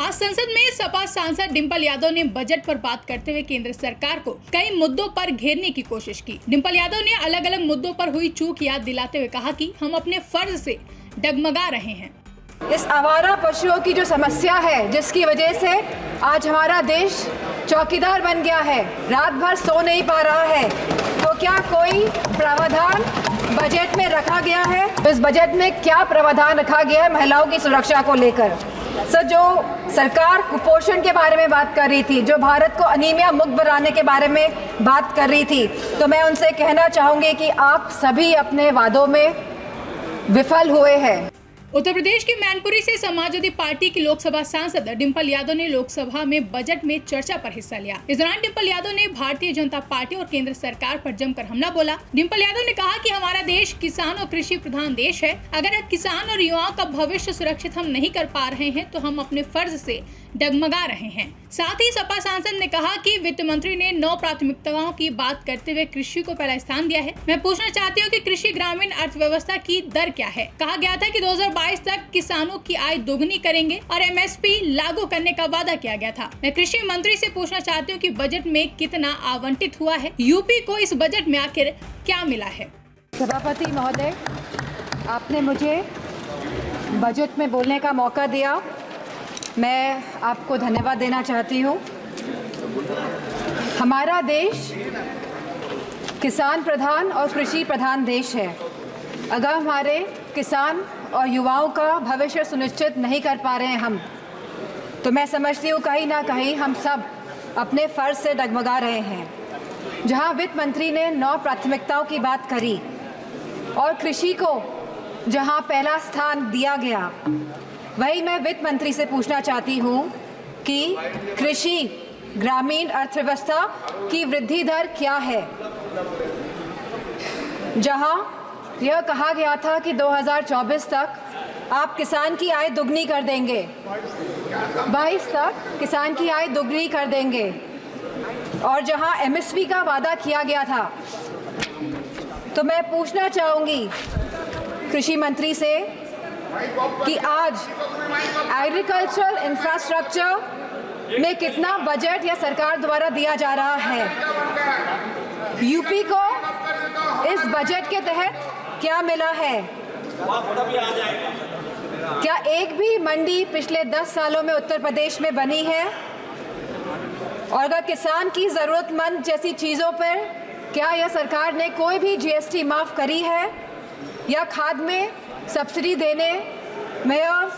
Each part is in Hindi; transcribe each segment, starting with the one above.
आज संसद में सपा सांसद डिंपल यादव ने बजट पर बात करते हुए केंद्र सरकार को कई मुद्दों पर घेरने की कोशिश की। डिंपल यादव ने अलग अलग मुद्दों पर हुई चूक याद दिलाते हुए कहा कि हम अपने फर्ज से डगमगा रहे हैं। इस आवारा पशुओं की जो समस्या है, जिसकी वजह से आज हमारा देश चौकीदार बन गया है, रात भर सो नहीं पा रहा है, तो क्या कोई प्रावधान बजट में रखा गया है? इस बजट में क्या प्रावधान रखा गया है महिलाओं की सुरक्षा को लेकर? सर, जो सरकार कुपोषण के बारे में बात कर रही थी, जो भारत को अनीमिया मुक्त बनाने के बारे में बात कर रही थी, तो मैं उनसे कहना चाहूँगी कि आप सभी अपने वादों में विफल हुए हैं। उत्तर प्रदेश के मैनपुरी से समाजवादी पार्टी की लोकसभा सांसद डिंपल यादव ने लोकसभा में बजट में चर्चा पर हिस्सा लिया। इस दौरान डिंपल यादव ने भारतीय जनता पार्टी और केंद्र सरकार पर जमकर हमला बोला। डिंपल यादव ने कहा कि हमारा देश किसान और कृषि प्रधान देश है। अगर किसान और युवाओं का भविष्य सुरक्षित हम नहीं कर पा रहे हैं तो हम अपने फर्ज से डगमगा रहे हैं। साथ ही सपा सांसद ने कहा कि वित्त मंत्री ने 9 प्राथमिकताओं की बात करते हुए कृषि को पहला स्थान दिया है। मैं पूछना चाहती हूँ कि कृषि ग्रामीण अर्थव्यवस्था की दर क्या है? कहा गया था कि 2022 तक किसानों की आय दोगुनी करेंगे और MSP लागू करने का वादा किया गया था। मैं कृषि मंत्री से पूछना चाहती हूँ कि बजट में कितना आवंटित हुआ है? यूपी को इस बजट में आखिर क्या मिला है? सभापति महोदय, आपने मुझे बजट में बोलने का मौका दिया, मैं आपको धन्यवाद देना चाहती हूँ। हमारा देश किसान प्रधान और कृषि प्रधान देश है। अगर हमारे किसान और युवाओं का भविष्य सुनिश्चित नहीं कर पा रहे हैं हम, तो मैं समझती हूँ कहीं ना कहीं हम सब अपने फर्ज से डगमगा रहे हैं। जहाँ वित्त मंत्री ने 9 प्राथमिकताओं की बात करी और कृषि को जहाँ पहला स्थान दिया गया, वही मैं वित्त मंत्री से पूछना चाहती हूँ कि कृषि ग्रामीण अर्थव्यवस्था की वृद्धि दर क्या है? जहाँ यह कहा गया था कि 2024 तक आप किसान की आय दुगनी कर देंगे, 22 तक किसान की आय दुगनी कर देंगे, और जहाँ MSP का वादा किया गया था, तो मैं पूछना चाहूँगी कृषि मंत्री से कि आज एग्रीकल्चरल इंफ्रास्ट्रक्चर में कितना बजट या सरकार द्वारा दिया जा रहा है? यूपी को इस बजट के तहत क्या मिला है? क्या एक भी मंडी पिछले 10 सालों में उत्तर प्रदेश में बनी है? और अगर किसान की ज़रूरतमंद जैसी चीज़ों पर क्या यह सरकार ने कोई भी GST माफ़ करी है या खाद में सब्सिडी देने में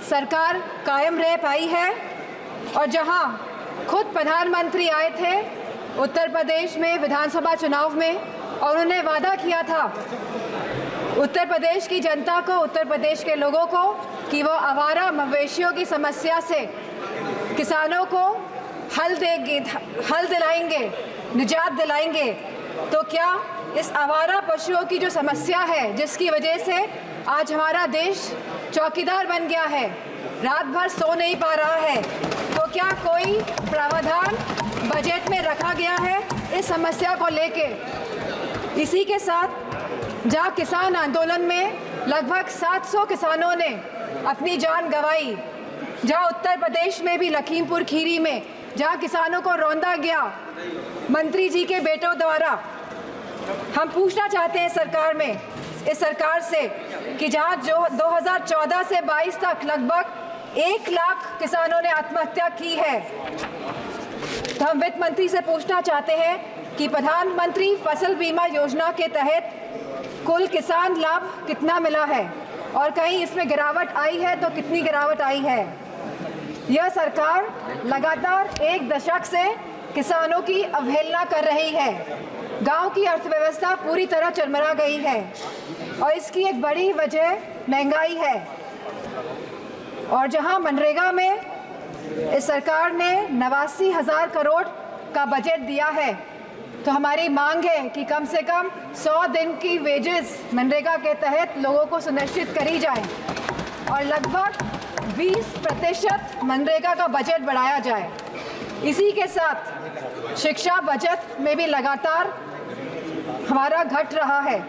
सरकार कायम रह पाई है? और जहां खुद प्रधानमंत्री आए थे उत्तर प्रदेश में विधानसभा चुनाव में और उन्होंने वादा किया था उत्तर प्रदेश की जनता को, उत्तर प्रदेश के लोगों को, कि वो आवारा मवेशियों की समस्या से किसानों को हल दिलाएंगे, निजात दिलाएंगे, तो क्या इस आवारा पशुओं की जो समस्या है, जिसकी वजह से आज हमारा देश चौकीदार बन गया है, रात भर सो नहीं पा रहा है, तो क्या कोई प्रावधान बजट में रखा गया है इस समस्या को लेके? इसी के साथ जहाँ किसान आंदोलन में लगभग 700 किसानों ने अपनी जान गंवाई, जहाँ उत्तर प्रदेश में भी लखीमपुर खीरी में जहाँ किसानों को रौंदा गया मंत्री जी के बेटों द्वारा, हम पूछना चाहते हैं इस सरकार से कि जहाँ जो 2014 से 22 तक लगभग 1 लाख किसानों ने आत्महत्या की है, तो हम वित्त मंत्री से पूछना चाहते हैं कि प्रधानमंत्री फसल बीमा योजना के तहत कुल किसान लाभ कितना मिला है और कहीं इसमें गिरावट आई है तो कितनी गिरावट आई है? यह सरकार लगातार 1 दशक से किसानों की अवहेलना कर रही है। गांव की अर्थव्यवस्था पूरी तरह चरमरा गई है और इसकी एक बड़ी वजह महंगाई है। और जहां मनरेगा में इस सरकार ने 89,000 करोड़ का बजट दिया है, तो हमारी मांग है कि कम से कम 100 दिन की वेजेस मनरेगा के तहत लोगों को सुनिश्चित करी जाए और लगभग 20% मनरेगा का बजट बढ़ाया जाए। इसी के साथ शिक्षा बजट में भी लगातार हमारा घट रहा है,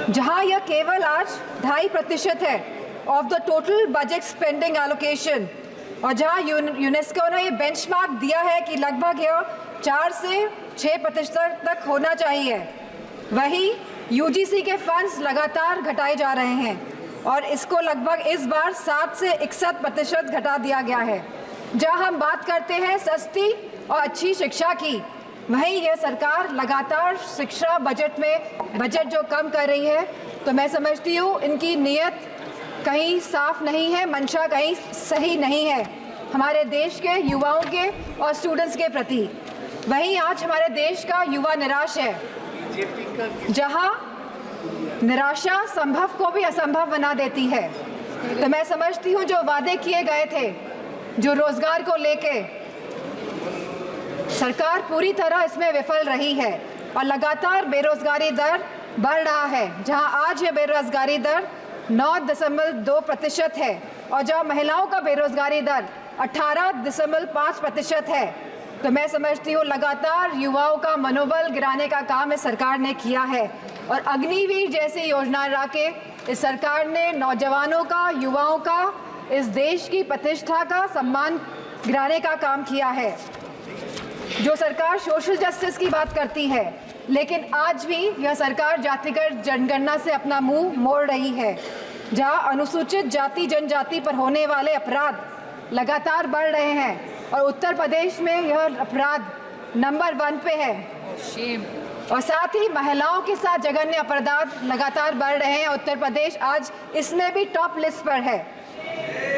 जहां यह केवल आज 2.5% है of the total budget spending allocation, और जहां यूनेस्को ने ये बेंचमार्क दिया है कि लगभग यह 4 से 6% तक होना चाहिए, वही यूजीसी के फंड्स लगातार घटाए जा रहे हैं और इसको लगभग इस बार 7 से 61% घटा दिया गया है। जहां हम बात करते हैं सस्ती और अच्छी शिक्षा की, वहीं यह सरकार लगातार शिक्षा बजट जो कम कर रही है, तो मैं समझती हूँ इनकी नीयत कहीं साफ नहीं है, मंशा कहीं सही नहीं है हमारे देश के युवाओं के और स्टूडेंट्स के प्रति। वहीं आज हमारे देश का युवा निराश है, जहां निराशा संभव को भी असंभव बना देती है। तो मैं समझती हूँ जो वादे किए गए थे, जो रोजगार को लेके, सरकार पूरी तरह इसमें विफल रही है और लगातार बेरोजगारी दर बढ़ रहा है। जहां आज ये बेरोजगारी दर 9.2% है और जहां महिलाओं का बेरोजगारी दर 18.5% है। तो मैं समझती हूँ लगातार युवाओं का मनोबल गिराने का काम इस सरकार ने किया है और अग्निवीर जैसी योजना ला के इस सरकार ने नौजवानों का, युवाओं का, इस देश की प्रतिष्ठा का, सम्मान गिराने का काम किया है। जो सरकार सोशल जस्टिस की बात करती है, लेकिन आज भी यह सरकार जातिगत जनगणना से अपना मुंह मोड़ रही है, जहां अनुसूचित जाति जनजाति पर होने वाले अपराध लगातार बढ़ रहे हैं और उत्तर प्रदेश में यह अपराध नंबर 1 पे है। और साथ ही महिलाओं के साथ जघन्य अपराध लगातार बढ़ रहे हैं। उत्तर प्रदेश आज इसमें भी टॉप लिस्ट पर है।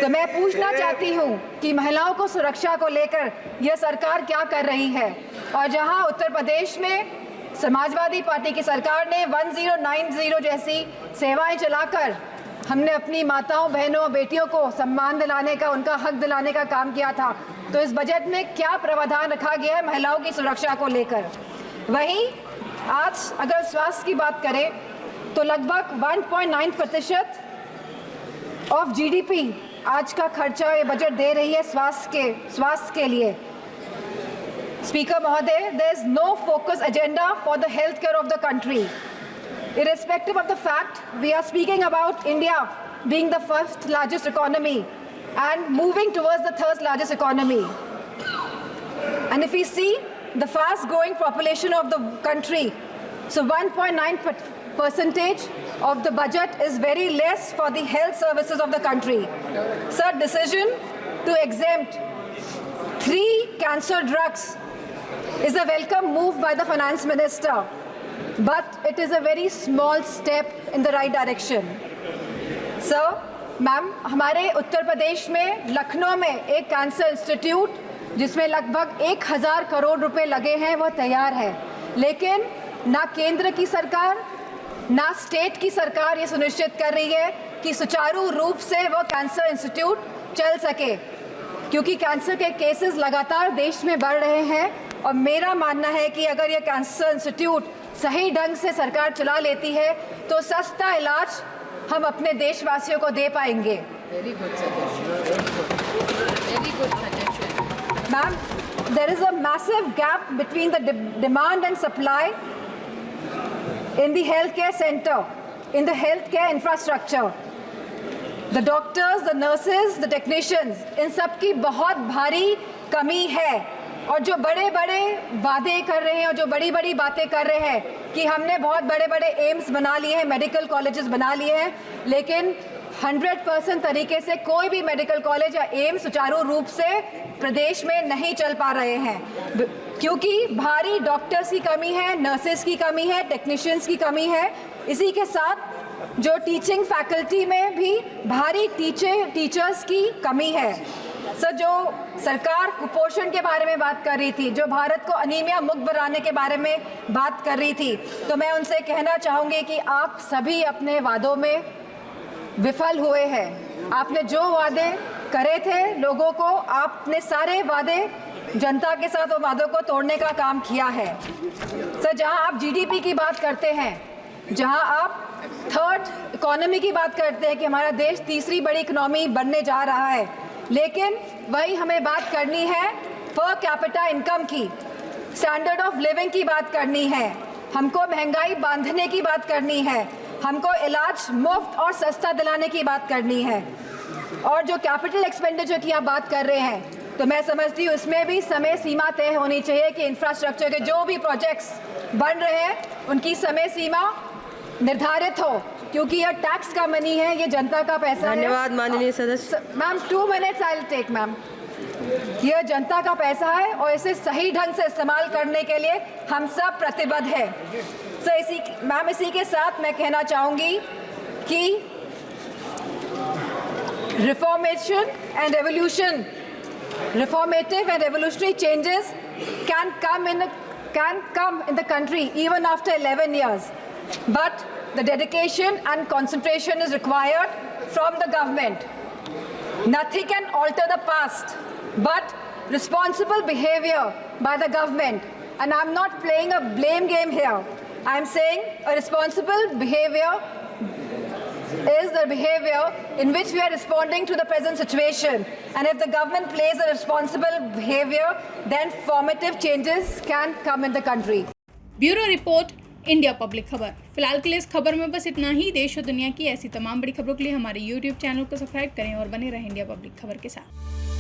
तो मैं पूछना चाहती हूँ कि महिलाओं को सुरक्षा को लेकर यह सरकार क्या कर रही है। और जहां उत्तर प्रदेश में समाजवादी पार्टी की सरकार ने 1090 जैसी सेवाएं चलाकर हमने अपनी माताओं, बहनों, बेटियों को सम्मान दिलाने का, उनका हक दिलाने का काम किया था, तो इस बजट में क्या प्रावधान रखा गया है महिलाओं की सुरक्षा को लेकर। वहीं आज अगर स्वास्थ्य की बात करें तो लगभग 1.9% ऑफ जीडीपी आज का खर्चा ये बजट दे रही है स्वास्थ्य के लिए। Speaker Mahoday, there is no focus agenda for the healthcare of the country. Irrespective of the fact, we are speaking about India being the 1st largest economy and moving towards the 3rd largest economy. And if we see the fast growing population of the country, so 1.9% of the budget is very less for the health services of the country. Sir, decision to exempt 3 cancer drugs is a welcome move by the finance minister, but it is a very small step in the right direction. Sir, ma'am, हमारे उत्तर प्रदेश में लखनऊ में एक कैंसर इंस्टीट्यूट जिसमें लगभग 1000 करोड़ रुपए लगे हैं, वह तैयार है, लेकिन ना केंद्र की सरकार ना स्टेट की सरकार ये सुनिश्चित कर रही है कि सुचारू रूप से वो कैंसर इंस्टीट्यूट चल सके, क्योंकि कैंसर के केसेस लगातार देश में बढ़ रहे हैं। और मेरा मानना है कि अगर ये कैंसर इंस्टीट्यूट सही ढंग से सरकार चला लेती है तो सस्ता इलाज हम अपने देशवासियों को दे पाएंगे। Very good suggestion. Very good suggestion. Ma'am, there is a massive gap between the demand and supply in the healthcare center, in the healthcare infrastructure. The doctors, the nurses, the technicians, इन सब की बहुत भारी कमी है। और जो बड़े बड़े वादे कर रहे हैं और जो बड़ी बड़ी बातें कर रहे हैं कि हमने बहुत बड़े बड़े एम्स बना लिए हैं, मेडिकल कॉलेजेस बना लिए हैं, लेकिन 100% तरीके से कोई भी मेडिकल कॉलेज या एम्स सुचारू रूप से प्रदेश में नहीं चल पा रहे हैं, क्योंकि भारी डॉक्टर्स की कमी है, नर्सेस की कमी है, टेक्नीशियंस की कमी है। इसी के साथ जो टीचिंग फैकल्टी में भी भारी टीचर्स की कमी है। सर, जो सरकार कुपोषण के बारे में बात कर रही थी, जो भारत को अनीमिया मुक्त बनाने के बारे में बात कर रही थी, तो मैं उनसे कहना चाहूँगी कि आप सभी अपने वादों में विफल हुए हैं। आपने जो वादे करे थे लोगों को, आपने सारे वादे जनता के साथ वो वादों को तोड़ने का काम किया है। सर, जहां आप जीडीपी की बात करते हैं, जहां आप 3rd इकोनॉमी की बात करते हैं कि हमारा देश तीसरी बड़ी इकोनॉमी बनने जा रहा है, लेकिन वही हमें बात करनी है पर कैपिटा इनकम की, स्टैंडर्ड ऑफ लिविंग की बात करनी है, हमको महंगाई बांधने की बात करनी है, हमको इलाज मुफ्त और सस्ता दिलाने की बात करनी है। और जो कैपिटल एक्सपेंडिचर की आप बात कर रहे हैं, तो मैं समझती हूँ इसमें भी समय सीमा तय होनी चाहिए कि इंफ्रास्ट्रक्चर के जो भी प्रोजेक्ट्स बन रहे हैं उनकी समय सीमा निर्धारित हो, क्योंकि यह टैक्स का मनी है, ये जनता का पैसा है। धन्यवाद माननीय सदस्य। Ma'am 2 minutes I will take ma'am. यह जनता का पैसा है और इसे सही ढंग से इस्तेमाल करने के लिए हम सब प्रतिबद्ध हैं। मैम इसी के साथ मैं कहना चाहूँगी कि reformative and revolutionary changes can come in the country even after 11 years, but the dedication and concentration is required from the government. Nothing can alter the past but responsible behavior by the government, and I'm not playing a blame game here. I'm saying a responsible behavior is the behavior in which we are responding to the present situation, and if the government plays a responsible behavior, then formative changes can come in the country. Bureau report, India public खबर। फिलहाल के लिए इस खबर में बस इतना ही। देश और दुनिया की ऐसी तमाम बड़ी खबरों के लिए हमारे YouTube चैनल को सब्सक्राइब करें और बने रहें इंडिया पब्लिक खबर के साथ।